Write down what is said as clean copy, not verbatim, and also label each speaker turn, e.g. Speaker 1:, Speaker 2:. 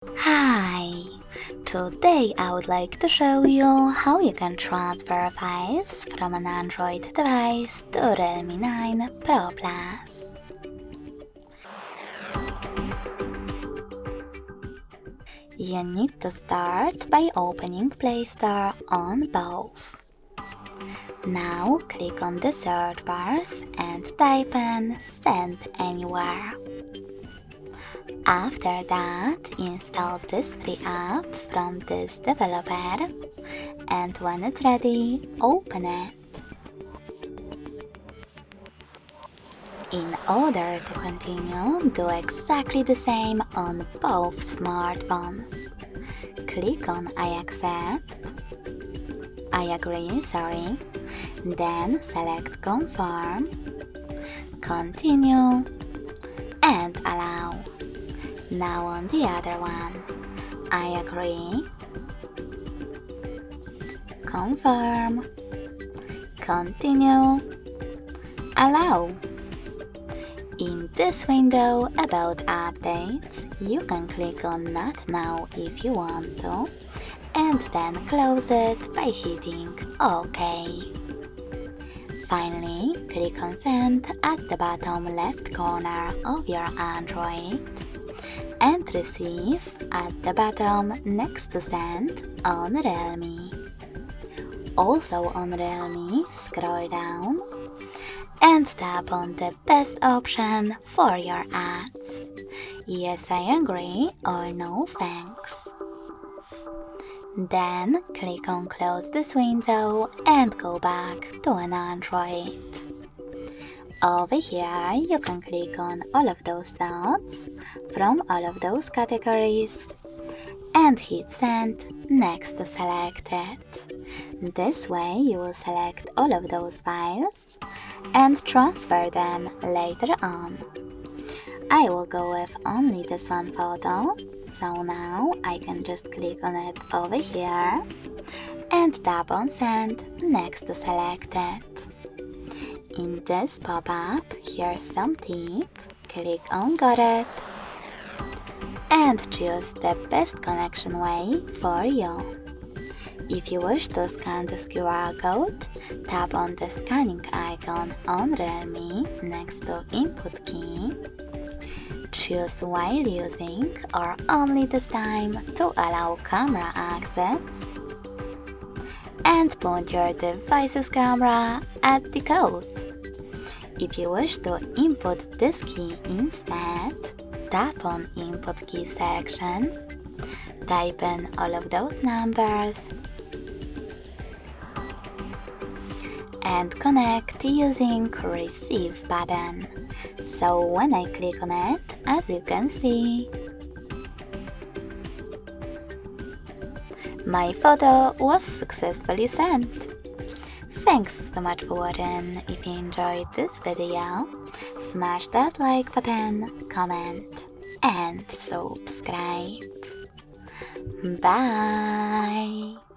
Speaker 1: Hi! Today I would like to show you how you can transfer files from an Android device to Realme 9 Pro Plus. You need to start by opening Play Store on both. Now click on the search bars and type in Send Anywhere. After that, install this free app from this developer, and when it's ready, open it. In order to continue, do exactly the same on both smartphones. Click on I agree, then select Confirm, Continue, and Allow. Now on the other one, I agree, confirm, continue, allow. In this window about updates, you can click on Not Now if you want to, and then close it by hitting OK. Finally, click on Send at the bottom left corner of your Android, and Receive at the bottom next to Send on Realme. Also on Realme, scroll down and tap on the best option for your ads. Yes, I agree, or no thanks. Then click on Close this window and go back to an Android. Over here, you can click on all of those dots from all of those categories and hit Send next to Selected. This way, you will select all of those files and transfer them later on. I will go with only this one photo, so now I can just click on it over here and tap on Send next to Selected. In this pop-up, here's some tip. Click on Got it and choose the best connection way for you. If you wish to scan this QR code, tap on the scanning icon on Realme next to Input key. Choose while using or only this time to allow camera access, and point your device's camera at the code. If you wish to input this key instead, tap on Input key section, type in all of those numbers, and connect using Receive button. So when I click on it, as you can see, my photo was successfully sent. Thanks so much for watching. If you enjoyed this video, smash that like button, comment, and subscribe. Bye!